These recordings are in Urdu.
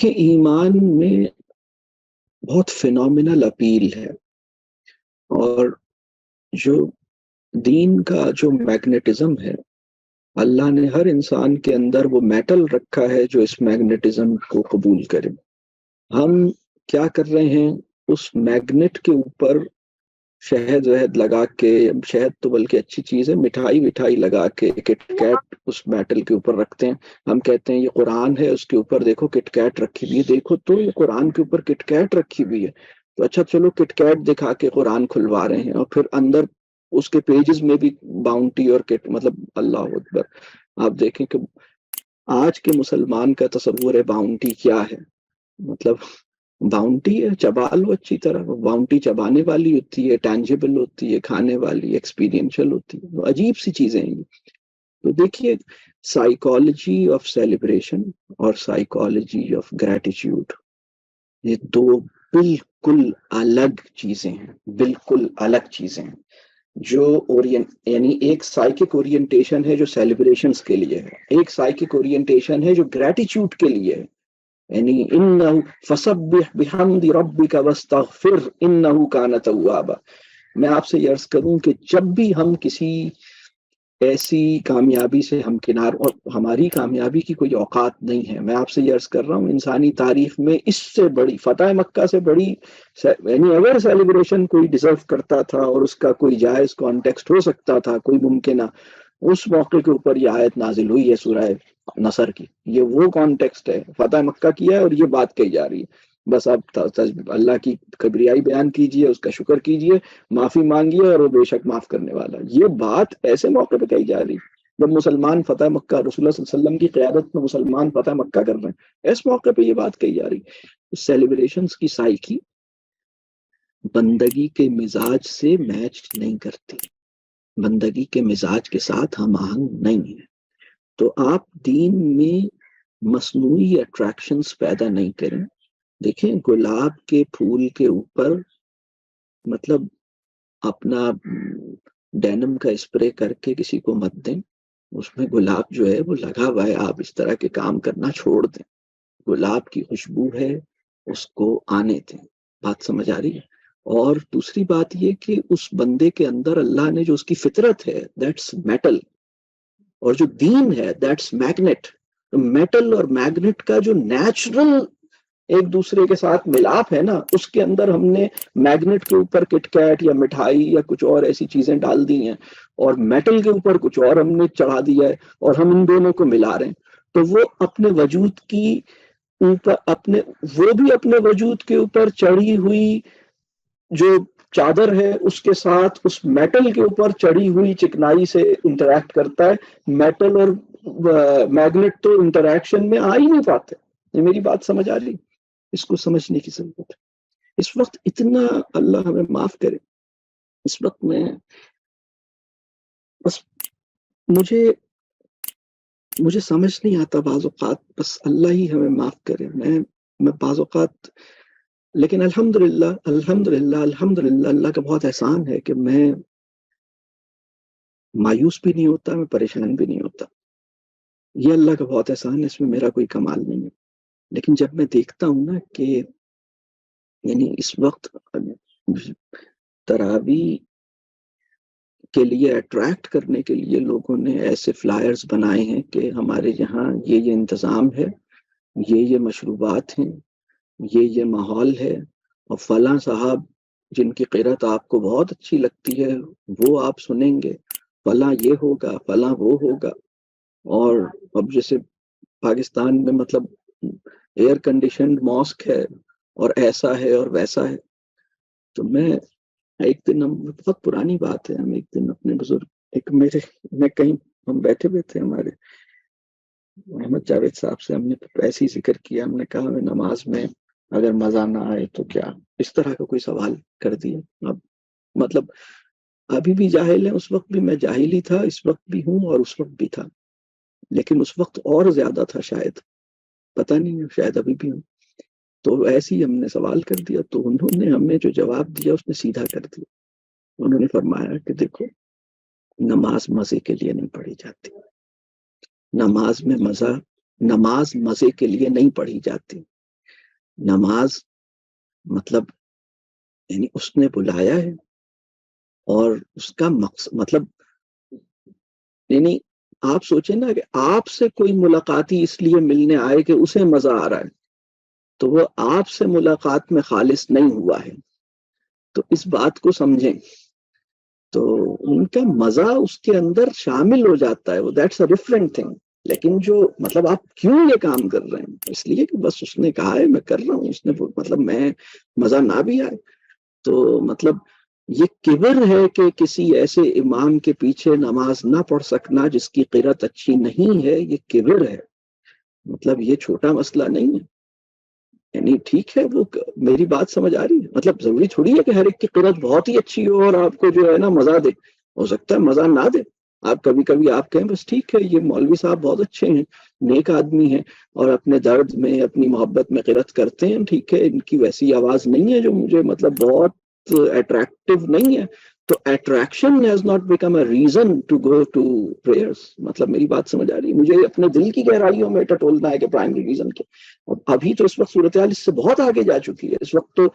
کہ ایمان میں بہت فینومینل اپیل ہے، اور جو دین کا جو میگنیٹزم ہے، اللہ نے ہر انسان کے اندر وہ میٹل رکھا ہے جو اس میگنیٹزم کو قبول کرے۔ ہم کیا کر رہے ہیں؟ اس میگنیٹ کے اوپر شہد وہد لگا کے، شہد تو بلکہ اچھی چیز ہے، مٹھائی لگا کے کٹ کیٹ اس میٹل کے اوپر رکھتے ہیں۔ ہم کہتے ہیں یہ قرآن ہے، اس کے اوپر دیکھو کٹ کیٹ رکھی ہوئی ہے، دیکھو تو یہ قرآن کے اوپر کٹ کیٹ رکھی ہوئی ہے، تو اچھا چلو کٹ کیٹ دکھا کے قرآن کھلوا رہے ہیں، اور پھر اندر اس کے پیجز میں بھی باؤنٹی اور کٹ، مطلب اللہ اکبر۔ آپ دیکھیں کہ آج کے مسلمان کا تصور ہے باؤنٹی کیا ہے، مطلب باؤنٹی ہے چبا لو اچھی طرح، باؤنٹی چبانے والی ہوتی ہے، ٹینجیبل ہوتی ہے، کھانے والی، ایکسپیرینشل ہوتی ہے، عجیب سی چیزیں ہیں۔ تو دیکھیے، سائیکالوجی آف سیلیبریشن اور سائیکالوجی آف گریٹیٹیوڈ، یہ دو بالکل الگ چیزیں ہیں، بالکل الگ چیزیں ہیں۔ جو یعنی ایک سائیکک اورینٹیشن ہے جو سیلیبریشنز کے لیے ہے، ایک سائیکک اورینٹیشن ہے جو گریٹیٹیوڈ کے لیے ہے۔ یعنی انہ فسبح بحمد ربک واستغفر انہ کان توابا۔ میں آپ سے یہ عرض کروں کہ جب بھی ہم کسی ایسی کامیابی سے ہمکنار، اور ہماری کامیابی کی کوئی اوقات نہیں ہے، میں آپ سے یہ عرض کر رہا ہوں انسانی تاریخ میں اس سے بڑی فتح مکہ سے بڑی، یعنی اگر سیلیبریشن کوئی ڈیزرو کرتا تھا اور اس کا کوئی جائز کانٹیکسٹ ہو سکتا تھا، کوئی ممکنہ، اس موقع کے اوپر یہ آیت نازل ہوئی ہے سورہ نصر کی۔ یہ وہ کانٹیکسٹ ہے، فتح مکہ کیا ہے اور یہ بات کہی جا رہی ہے۔ بس آپ اللہ کی کبریائی بیان کیجئے، اس کا شکر کیجئے، معافی مانگیے، اور وہ بے شک معاف کرنے والا۔ یہ بات ایسے موقع پہ کہی جا رہی ہے جب مسلمان فتح مکہ، رسول اللہ صلی اللہ علیہ وسلم کی قیادت میں مسلمان فتح مکہ کر رہے ہیں، اس موقع پہ یہ بات کہی جا رہی ہے۔ سیلیبریشنز کی سائیکی بندگی کے مزاج سے میچ نہیں کرتی، بندگی کے مزاج کے ساتھ ہم آہنگ نہیں ہے۔ تو آپ دین میں مصنوعی اٹریکشنز پیدا نہیں کریں۔ دیکھیں، گلاب کے پھول کے اوپر مطلب اپنا ڈینم کا اسپرے کر کے کسی کو مت دیں، اس میں گلاب جو ہے وہ لگا ہوا ہے، آپ اس طرح کے کام کرنا چھوڑ دیں۔ گلاب کی خوشبو ہے، اس کو آنے دیں۔ بات سمجھ آ رہی ہے؟ اور دوسری بات یہ کہ اس بندے کے اندر اللہ نے جو اس کی فطرت ہے، دیٹس میٹل، اور جو دین ہے دیٹس میگنیٹ۔ میٹل اور میگنیٹ کا جو نیچرل ایک دوسرے کے ساتھ ملاپ ہے نا، اس کے اندر ہم نے میگنیٹ کے اوپر کٹ کیٹ یا مٹھائی یا کچھ اور ایسی چیزیں ڈال دی ہیں، اور میٹل کے اوپر کچھ اور ہم نے چڑھا دیا ہے، اور ہم ان دونوں کو ملا رہے ہیں۔ تو وہ اپنے وجود کی اوپر، وہ بھی اپنے وجود کے اوپر چڑھی ہوئی جو چادر ہے، اس کے ساتھ اس میٹل کے اوپر چڑھی ہوئی چکنائی سے انٹریکٹ کرتا ہے۔ میٹل اور میگنیٹ تو انٹریکشن میں آ ہی نہیں پاتے۔ یہ میری بات سمجھ آ رہی؟ اس کو سمجھنے کی ضرورت ہے۔ اس وقت اتنا، اللہ ہمیں معاف کرے، اس وقت میں بس مجھے سمجھ نہیں آتا بعض اوقات، بس اللہ ہی ہمیں معاف کرے۔ میں بعض اوقات، لیکن الحمدللہ اللہ کا بہت احسان ہے کہ میں مایوس بھی نہیں ہوتا، میں پریشان بھی نہیں ہوتا۔ یہ اللہ کا بہت احسان ہے، اس میں میرا کوئی کمال نہیں ہے۔ لیکن جب میں دیکھتا ہوں نا کہ یعنی اس وقت تراویح کے لیے اٹریکٹ کرنے کے لیے لوگوں نے ایسے فلائرز بنائے ہیں کہ ہمارے یہاں یہ انتظام ہے، یہ مشروبات ہیں، یہ ماحول ہے، اور فلاں صاحب جن کی قرأت آپ کو بہت اچھی لگتی ہے وہ آپ سنیں گے، فلاں یہ ہوگا، فلاں وہ ہوگا۔ اور اب جیسے پاکستان میں مطلب ایئر کنڈیشنڈ ماسک ہے، اور ایسا ہے اور ویسا ہے۔ تو میں ایک دن، بہت پرانی بات ہے، ہم ایک دن اپنے بزرگ میں کہیں ہم بیٹھے ہوئے تھے، ہمارے محمد جاوید صاحب سے ہم نے ایسے ہی ذکر کیا، ہم نے کہا ہمیں نماز میں اگر مزہ نہ آئے تو کیا، اس طرح کا کوئی سوال کر دیا۔ اب مطلب ابھی بھی جاہل ہیں، اس وقت بھی میں جاہل ہی تھا، اس وقت بھی ہوں اور اس وقت بھی تھا، لیکن اس وقت اور زیادہ تھا شاید، پتہ نہیں، شاید ابھی بھی ہوں۔ تو ایسے ہی ہم نے سوال کر دیا، تو انہوں نے ہمیں جو جواب دیا اس نے سیدھا کر دیا۔ انہوں نے فرمایا کہ دیکھو، نماز مزے کے لیے نہیں پڑھی جاتی، نماز مزے کے لیے نہیں پڑھی جاتی، نماز مطلب یعنی اس نے بلایا ہے اور اس کا مقصد مطلب یعنی آپ سوچیں نا کہ آپ سے کوئی ملاقاتی اس لیے ملنے آئے کہ اسے مزہ آ رہا ہے، تو وہ آپ سے ملاقات میں خالص نہیں ہوا ہے. تو اس بات کو سمجھیں. تو ان کا مزہ اس کے اندر شامل ہو جاتا ہے، وہ دیٹس اے ڈفرینٹ تھنگ. لیکن جو مطلب آپ کیوں یہ کام کر رہے ہیں؟ اس لیے کہ بس اس نے کہا ہے میں کر رہا ہوں. اس نے مطلب میں مزہ نہ بھی آئے تو مطلب یہ کبر ہے کہ کسی ایسے امام کے پیچھے نماز نہ پڑھ سکنا جس کی قرات اچھی نہیں ہے، یہ کبر ہے. مطلب یہ چھوٹا مسئلہ نہیں ہے. یعنی ٹھیک ہے، وہ میری بات سمجھ آ رہی ہے. مطلب ضروری تھوڑی ہے کہ ہر ایک کی قرات بہت ہی اچھی ہو اور آپ کو جو ہے نا مزہ دے. ہو سکتا ہے مزہ نہ دے. آپ کبھی کبھی آپ کہیں بس ٹھیک ہے یہ مولوی صاحب بہت اچھے ہیں، نیک آدمی ہیں اور اپنے درد میں اپنی محبت میں قرات کرتے ہیں، ٹھیک ہے ان کی ویسی آواز نہیں ہے جو مجھے مطلب بہت اٹریکٹیو نہیں ہے. تو attraction has not become a reason to go to prayers. مطلب میری بات سمجھ آ رہی ہے؟ مجھے اپنے دل کی گہرائیوں میں ٹٹولنا ہے کہ پرائمری ریزن کے. ابھی تو اس وقت صورتحال اس سے بہت آگے جا چکی ہے. اس وقت تو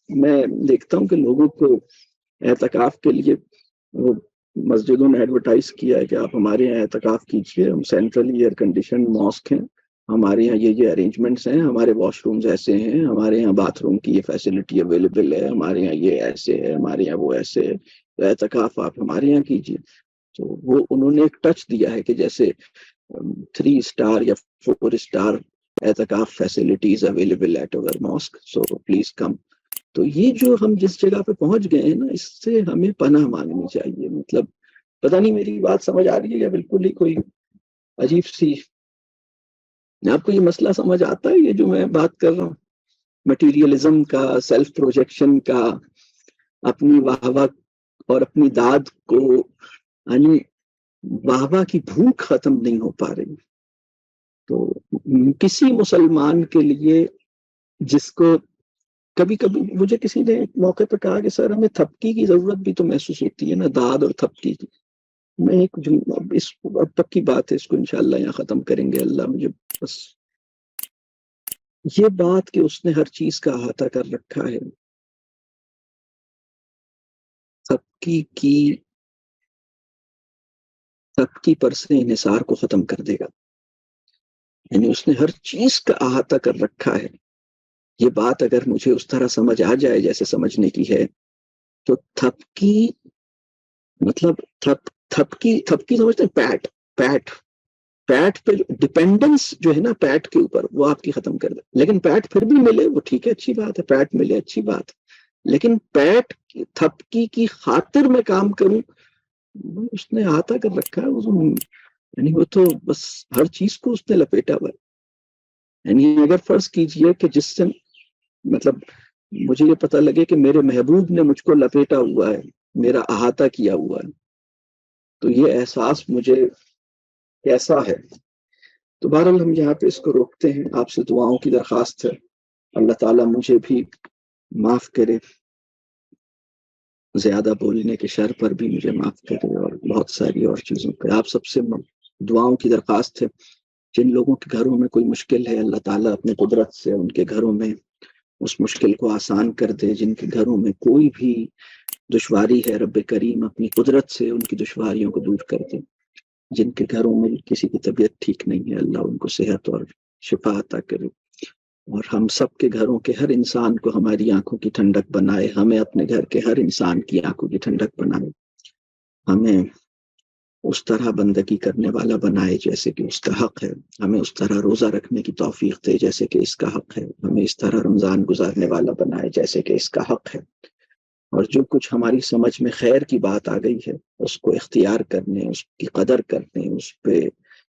میں دیکھتا ہوں کہ لوگوں کو اعتکاف کے لیے وہ مسجدوں نے ایڈورٹائز کیا ہے کہ آپ ہمارے یہاں اعتکاف کیجیے، ہم سینٹرلی ایئر کنڈیشن ماسک ہیں، ہمارے یہاں یہ ارینجمنٹس ہیں، ہمارے واش رومز ایسے ہیں، ہمارے یہاں باتھ روم کی یہ فیسلٹی اویلیبل ہے، ہمارے یہاں یہ ایسے ہے، ہمارے یہاں وہ ایسے ہے، تو اعتکاف آپ ہمارے یہاں کیجیے. تو وہ انہوں نے ایک ٹچ دیا ہے کہ جیسے 3 اسٹار یا 4 اسٹار اعتکاف facilities available at our mosque, so please come. تو یہ جو ہم جس جگہ پہ پہنچ گئے ہیں نا، اس سے ہمیں پناہ مانگنی چاہیے. مطلب پتہ نہیں میری بات سمجھ آ رہی ہے یا بالکل ہی کوئی عجیب سی. آپ کو یہ مسئلہ سمجھ آتا ہے یہ جو میں بات کر رہا ہوں، مٹیریلزم کا، سیلف پروجیکشن کا، اپنی واہ واہ اور اپنی داد کو یعنی واہ واہ کی بھوک ختم نہیں ہو پا رہی. تو کسی مسلمان کے لیے جس کو کبھی کبھی مجھے کسی نے ایک موقع پہ کہا کہ سر ہمیں تھپکی کی ضرورت بھی تو محسوس ہوتی ہے نا، داد اور تھپکی کی. میں ایک اس اب تک کی بات ہے، اس کو انشاءاللہ یہاں ختم کریں گے. اللہ مجھے بس یہ بات کہ اس نے ہر چیز کا احاطہ کر رکھا ہے، تھپکی پر سے انحصار کو ختم کر دے گا. یعنی اس نے ہر چیز کا احاطہ کر رکھا ہے. یہ بات اگر مجھے اس طرح سمجھ آ جائے جیسے سمجھنے کی ہے، تو تھپکی مطلب تھپکی سمجھتے ہیں؟ پیٹ پہ ڈپینڈنس جو ہے نا پیٹ کے اوپر، وہ آپ کی ختم کر دے. لیکن پیٹ پھر بھی ملے وہ ٹھیک ہے، اچھی بات ہے، پیٹ ملے اچھی بات. لیکن پیٹ تھپکی کی خاطر میں کام کروں، اس نے احاطہ کر رکھا ہے. یعنی وہ تو بس ہر چیز کو اس نے لپیٹا ہوا ہے. یعنی اگر فرض کیجئے کہ جس سے مطلب مجھے یہ پتہ لگے کہ میرے محبوب نے مجھ کو لپیٹا ہوا ہے، میرا احاطہ کیا ہوا ہے، تو یہ احساس مجھے کیسا ہے. تو بہرحال ہم یہاں پہ اس کو روکتے ہیں. آپ سے دعاؤں کی درخواست ہے، اللہ تعالیٰ مجھے بھی معاف کرے، زیادہ بولنے کے شر پر بھی مجھے معاف کرے، اور بہت ساری اور چیزوں پہ. آپ سب سے دعاؤں کی درخواست ہے. جن لوگوں کے گھروں میں کوئی مشکل ہے، اللہ تعالیٰ اپنے قدرت سے ان کے گھروں میں اس مشکل کو آسان کر دے. جن کے گھروں میں کوئی بھی دشواری ہے، رب کریم اپنی قدرت سے ان کی دشواریوں کو دور کر دے. جن کے گھروں میں کسی کی طبیعت ٹھیک نہیں ہے، اللہ ان کو صحت اور شفا عطا کرے. اور ہم سب کے گھروں کے ہر انسان کو ہماری آنکھوں کی ٹھنڈک بنائے. ہمیں اپنے گھر کے ہر انسان کی آنکھوں کی ٹھنڈک بنائے. ہمیں اس طرح بندگی کرنے والا بنائے جیسے کہ اس کا حق ہے. ہمیں اس طرح روزہ رکھنے کی توفیق دے جیسے کہ اس کا حق ہے. ہمیں اس طرح رمضان گزارنے والا بنائے جیسے کہ اس کا حق ہے. اور جو کچھ ہماری سمجھ میں خیر کی بات آ گئی ہے، اس کو اختیار کرنے، اس کی قدر کرنے، اس پہ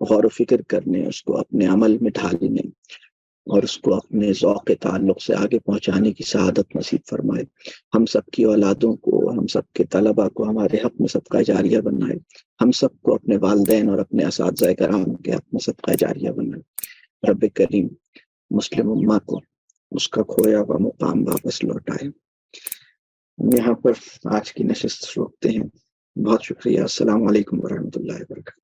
غور و فکر کرنے، اس کو اپنے عمل میں ڈھالنے اور اس کو اپنے ذوق تعلق سے آگے پہنچانے کی سعادت نصیب فرمائے. ہم سب کی اولادوں کو، ہم سب کے طلباء کو ہمارے حق میں صدقہ جاریہ بنائے. ہم سب کو اپنے والدین اور اپنے اساتذہ کرام کے حق میں صدقہ جاریہ بنائے. رب کریم مسلم امہ کو اس کا کھویا ہوا مقام واپس لوٹائے. یہاں پر آج کی نشست روکتے ہیں. بہت شکریہ. السلام علیکم ورحمۃ اللہ وبرکاتہ.